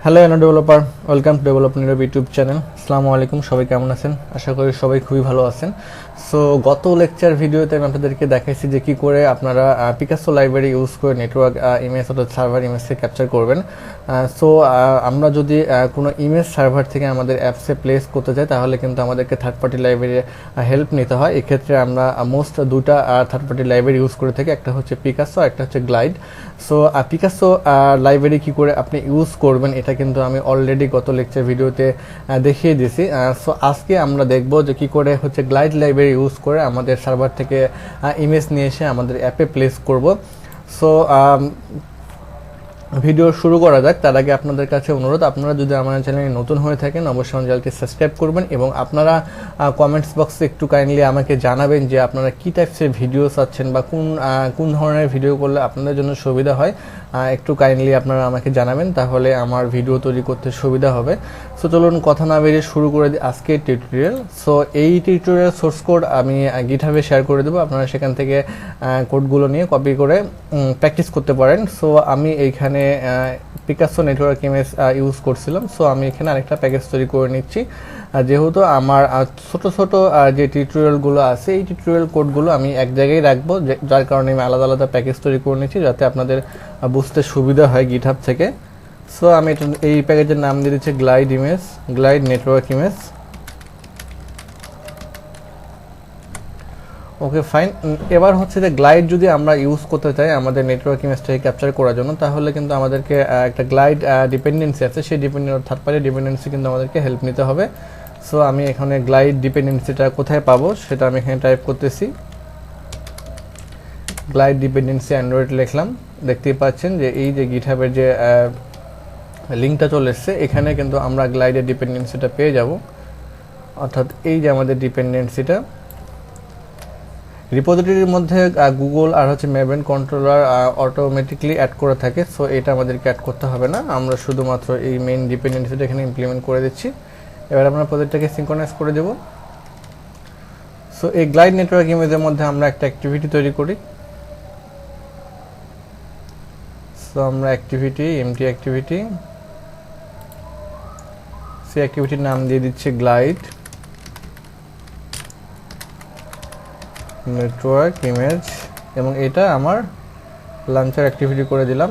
Hello এনো developer, welcome to development YouTube channel. আসসালামু আলাইকুম, সবাই কেমন আছেন? আশা করি সবাই খুবই ভালো আছেন। সো গত লেকচার ভিডিওতে আমি আপনাদেরকে দেখাইছি যে কী করে আপনারা পিকাসো লাইব্রেরি ইউজ করে নেটওয়ার্ক ইমেজ অর্থাৎ সার্ভার ইমেজকে ক্যাপচার করবেন। সো আমরা যদি কোনো ইমেজ সার্ভার থেকে আমাদের অ্যাপসে প্লেস করতে চাই তাহলে কিন্তু আমাদেরকে থার্ড পার্টি লাইব্রেরির হেল্প নিতে হয়। এক্ষেত্রে আমরা মোস্ট দুটা থার্ড পার্টি লাইব্রেরি ইউজ করে থাকি, একটা হচ্ছে পিকাসো, একটা হচ্ছে গ্লাইড। সো পিকাসো লাইব্রেরি কী করে আপনি ইউজ করবেন এটা কিন্তু আমি অলরেডি গত লেকচার ভিডিওতে দেখিয়ে দিয়েছি। সো আজকে আমরা দেখব যে কী করে হচ্ছে গ্লাইড লাইব্রেরি ইউজ করে আমাদের সার্ভার থেকে ইমেজ নিয়ে এসে আমাদের অ্যাপে প্লেস করব। সো ভিডিও শুরু করা যাক। তার আগে আপনাদের কাছে অনুরোধ, আপনারা যদি আমার চ্যানেলে নতুন হয়ে থাকেন অবশ্যই আমার চ্যানেলটি সাবস্ক্রাইব করবেন এবং আপনারা কমেন্টস বক্সে একটু কাইন্ডলি আমাকে জানাবেন যে আপনারা কী টাইপসের ভিডিও চাচ্ছেন বা কোন ধরনের ভিডিও করলে আপনাদের জন্য সুবিধা হয়। একটু কাইন্ডলি আপনারা আমাকে জানাবেন, তাহলে আমার ভিডিও তৈরি করতে সুবিধা হবে। সো চলুন কথা না বেরিয়ে শুরু করে দিই আজকের টিউটোরিয়াল। সো এই টিউটোরিয়াল সোর্স কোড আমি গিটহাবে শেয়ার করে দেবো, আপনারা সেখান থেকে কোডগুলো নিয়ে কপি করে প্র্যাকটিস করতে পারেন। সো আমি এইখানে পিকাসো নেটওয়ার্ক ইমেজ ইউজ করছিলাম। সো আমি এখানে আরেকটা প্যাকেজ তৈরি করে নিচ্ছি। যেহেতু আমার ছোট ছোট যে টিউটোরিয়ালগুলো আছে এই টিউটোরিয়াল কোডগুলো আমি এক জায়গায় রাখবো, যার কারণে আমি আলাদা আলাদা প্যাকেজ তৈরি করে নিচ্ছি যাতে আপনাদের বুঝতে সুবিধা হয় গিটহাব থেকে। সো আমি এই প্যাকেজের নাম দিয়ে দিচ্ছি glide network image. Okay fine. এবার হচ্ছে যে গ্লাইড যদি আমরা ইউজ করতে চাই আমাদের নেটওয়ার্ক ইমেজটাকে ক্যাপচার করার জন্য, তাহলে কিন্তু আমাদেরকে একটা গ্লাইড ডিপেন্ডেন্সি আছে, সেই থার্ড পার্টি ডিপেন্ডেন্সি কিন্তু আমাদেরকে হেল্প নিতে হবে। সো আমি এখানে গ্লাইড ডিপেন্ডেন্সিটা কোথায় পাবো সেটা আমি এখানে টাইপ করতেছি। গ্লাইড ডিপেন্ডেন্সি অ্যান্ড্রয়েড লিখলাম। দেখতেই পাচ্ছেন যে এই যে গিটহাবের যে লিঙ্কটা চলে এসছে, এখানে কিন্তু আমরা গ্লাইডের ডিপেন্ডেন্সিটা পেয়ে যাব। অর্থাৎ এই যে আমাদের ডিপেন্ডেন্সিটা রিপোজিটরির মধ্যে গুগল আর হচ্ছে মেভেন কন্ট্রোলার অটোমেটিকলি অ্যাড করে থাকে। সো এটা আমাদেরকে অ্যাড করতে হবে না, আমরা শুধুমাত্র এই মেইন ডিপেন্ডেন্সিটা এখানে ইমপ্লিমেন্ট করে দিচ্ছি। এবার আমরা প্রজেক্টটাকে সিনক্রোনাইজ করে দেব। সো এই গ্লাইড নেটওয়ার্ক ইমেজের মধ্যে আমরা একটা অ্যাক্টিভিটি তৈরি করি। সো আমরা এমটি অ্যাক্টিভিটি, সেই অ্যাক্টিভিটির নাম দিয়ে দিচ্ছি গ্লাইড নেটওয়ার্ক ইমেজ এবং এটা আমার লঞ্চার অ্যাক্টিভিটি করে দিলাম।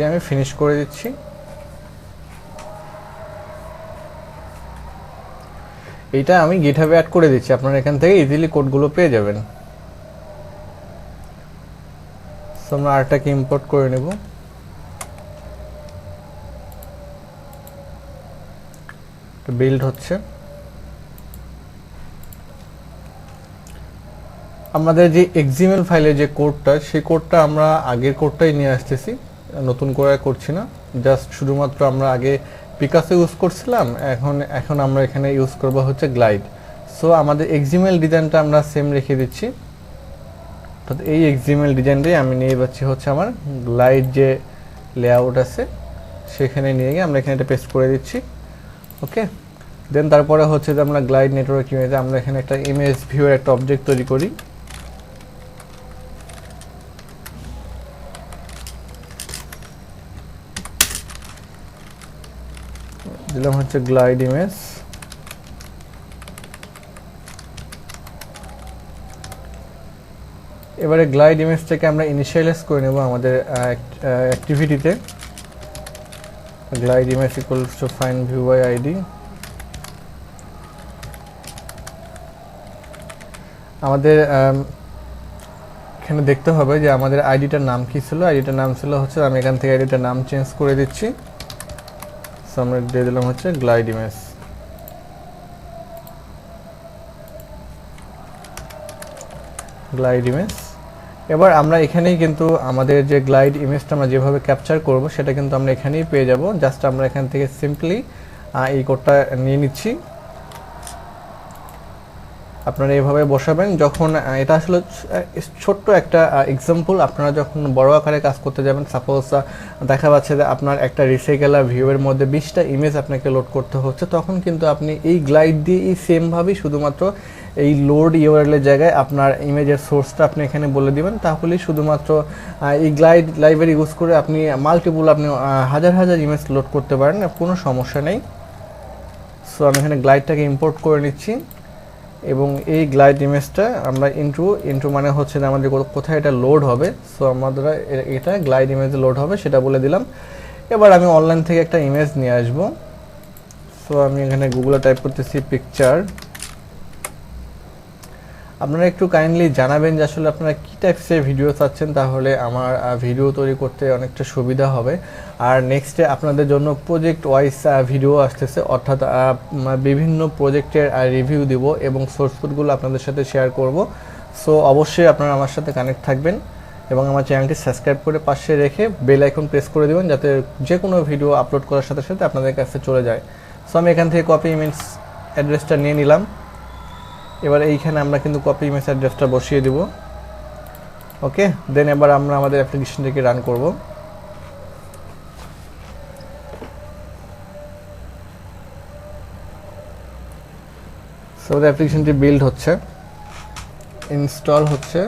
আমি ফিনিশ করে দিচ্ছি। এইটা আমি গিটহাবে অ্যাড করে দিচ্ছি, আপনারা এখান থেকে ইজিলি কোডগুলো পেয়ে যাবেন। সো আমরা আরটাকে ইম্পোর্ট করে নেব। বিল্ড হচ্ছে। আমাদের যে এক্সএমএল ফাইলে যে কোডটা, সেই কোডটা আমরা আগের কোডটাই নিয়ে আসতেছি, নতুন করে করছি না। জাস্ট শুধুমাত্র আমরা আগে পিকাসো ইউজ করছিলাম, এখন আমরা এখানে ইউজ করব হচ্ছে গ্লাইড। সো আমাদের এক্সএমএল ডিজাইনটা আমরা সেম রেখে দিচ্ছি। অর্থাৎ এই এক্সএমএল ডিজাইনটাই আমি নিয়ে যাচ্ছি হচ্ছে আমার গ্লাইড যে লেআউট আছে সেখানে নিয়ে গিয়ে আমরা এখানে এটা পেস্ট করে দিচ্ছি। ওকে, দেন তারপরে হচ্ছে যে আমরা গ্লাইড নেটওয়ার্ক ইমেজে আমরা এখানে একটা ইমেজ ভিউয়ের একটা অবজেক্ট তৈরি করি। দিলাম হচ্ছে গ্লাইড ইমেজ। এবারে গ্লাইড ইমেজটাকে আমরা ইনিশিয়ালাইজ করে নেব আমাদের অ্যাক্টিভিটিতে। Glide image equals to find view by ID. আমাদের এখানে দেখতে হবে যে আমাদের আইডিটার নাম কি ছিল। আইডিটার নাম ছিল হচ্ছে, আমি এখান থেকে আইডিটার নাম চেঞ্জ করে দিচ্ছি। সো আমরা দিয়ে দিলাম হচ্ছে গ্লাইড ইমেজ। এবার আমরা এখানেই কিন্তু আমাদের যে গ্লাইড ইমেজটা আমরা যেভাবে ক্যাপচার করব সেটা কিন্তু আমরা এখানেই পেয়ে যাব। জাস্ট আমরা এখান থেকে সিম্পলি এই কোডটা নিয়ে নিচ্ছি। আপনারা এইভাবে বসাবেন। যখন এটা আসলে ছোট্ট একটা এক্সাম্পল, আপনারা যখন বড় আকারে কাজ করতে যাবেন, সাপোজ দেখা যাচ্ছে যে আপনার একটা রিসাইকেলার ভিউয়ের মধ্যে 20টা ইমেজ আপনাকে লোড করতে হচ্ছে, তখন কিন্তু আপনি এই গ্লাইড দিয়ে এই সেমভাবেই শুধুমাত্র এই লোড ইউআরএলের জায়গায় আপনার ইমেজের সোর্সটা আপনি এখানে বলে দিবেন, তাহলেই শুধুমাত্র এই গ্লাইড লাইব্রেরি ইউজ করে আপনি মাল্টিপুল আপনি হাজার হাজার ইমেজ লোড করতে পারেন, কোনো সমস্যা নেই। সো আমি এখানে গ্লাইডটাকে ইম্পোর্ট করে নিচ্ছি এবং এই গ্লাইড ইমেজটা আমরা ইন্টু মানে হচ্ছে যে আমাদের কোথায় এটা লোড হবে। সো আমাদের এটা গ্লাইড ইমেজ লোড হবে সেটা বলে দিলাম। এবার আমি অনলাইন থেকে একটা ইমেজ নিয়ে আসবো। সো আমি এখানে গুগলে টাইপ করতেছি পিকচার। আপনারা একটু কাইন্ডলি জানাবেন যে আসলে আপনারা কী টাইপসের ভিডিও চাচ্ছেন, তাহলে আমার ভিডিও তৈরি করতে অনেকটা সুবিধা হবে। আর নেক্সটে আপনাদের জন্য প্রজেক্ট ওয়াইজ ভিডিও আসতেছে, অর্থাৎ বিভিন্ন প্রজেক্টের রিভিউ দিব এবং সোর্স কোডগুলো আপনাদের সাথে শেয়ার করব। সো অবশ্যই আপনারা আমার সাথে কানেক্ট থাকবেন এবং আমার চ্যানেলটি সাবস্ক্রাইব করে পাশে রেখে বেল আইকন প্রেস করে দেবেন, যাতে যে কোনো ভিডিও আপলোড করার সাথে সাথে আপনাদের কাছে চলে যায়। সো আমি এখান থেকে কপি ইমেজ অ্যাড্রেসটা নিয়ে নিলাম। এবার এইখানে আমরা কিন্তু কপি ইমেজ অ্যাড্রেসটা বসিয়ে দিব। ওকে, দেন এবার আমরা আমাদের অ্যাপ্লিকেশনটিকে রান করব। সো অ্যাপ্লিকেশনটি বিল্ড হচ্ছে, ইনস্টল হচ্ছে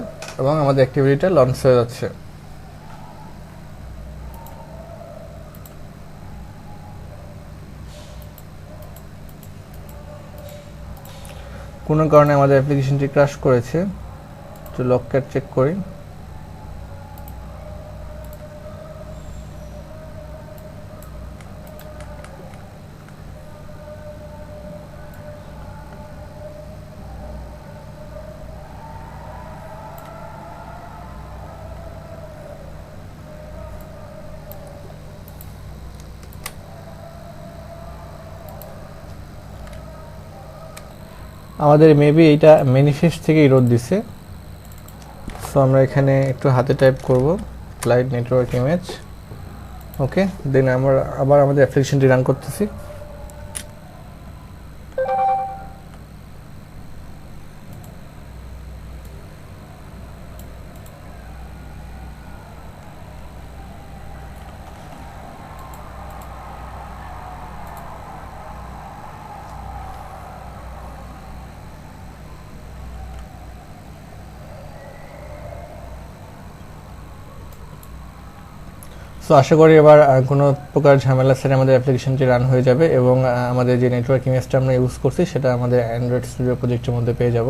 এবং আমাদের অ্যাক্টিভিটিটা লঞ্চ হয়ে যাচ্ছে। কোনো কারণে আমাদের অ্যাপ্লিকেশনটি ক্র্যাশ করেছে, তো লকক্যাট চেক করি। আমাদের মেবি এইটা ম্যানিফেস্ট থেকে ইরোড দিছে। সো আমরা এখানে একটু হাতে টাইপ করব গ্লাইড নেটওয়ার্ক ইমেজ। ওকে, দেন আমরা আবার আমাদের অ্যাপ্লিকেশনটি রান করতেছি। সো আশা করি এবার কোনো প্রকার ঝামেলা ছাড়া আমাদের অ্যাপ্লিকেশনটি রান হয়ে যাবে এবং আমাদের যে নেটওয়ার্ক ইমেজটা আমরা ইউজ করছি সেটা আমাদের অ্যান্ড্রয়েড স্টুডিও প্রজেক্টের মধ্যে পেয়ে যাব।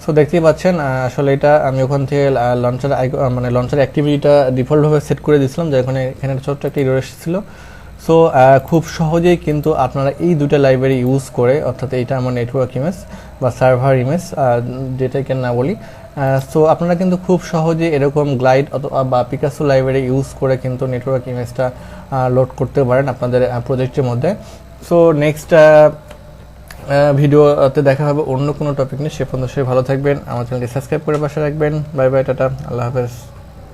সো দেখতেই পাচ্ছেন আসলে এটা আমি ওখান থেকে লঞ্চার মানে লঞ্চার অ্যাক্টিভিটিটা ডিফল্টভাবে সেট করে দিয়েছিলাম, যে এখানে ছোট্ট একটা এরর এসেছিল। সো খুব সহজেই কিন্তু আপনারা এই দুটো লাইব্রেরি ইউজ করে, অর্থাৎ এইটা আমার নেটওয়ার্ক ইমেজ বা সার্ভার ইমেজ যেটাকে না বলি, সো আপনারা কিন্তু খুব সহজে এরকম গ্লাইড বা পিকাসো লাইব্রেরি ইউজ করে কিন্তু নেটওয়ার্ক ইমেজটা লোড করতে পারেন আপনাদের প্রজেক্টের মধ্যে। সো নেক্সট ভিডিওতে দেখা হবে অন্য কোনো টপিক নিয়ে। সে পর্যন্ত সবাই ভালো থাকবেন, আমার চ্যানেলটি সাবস্ক্রাইব করে পাশে রাখবেন। বাই বাই, টাটা, আল্লাহ হাফেজ।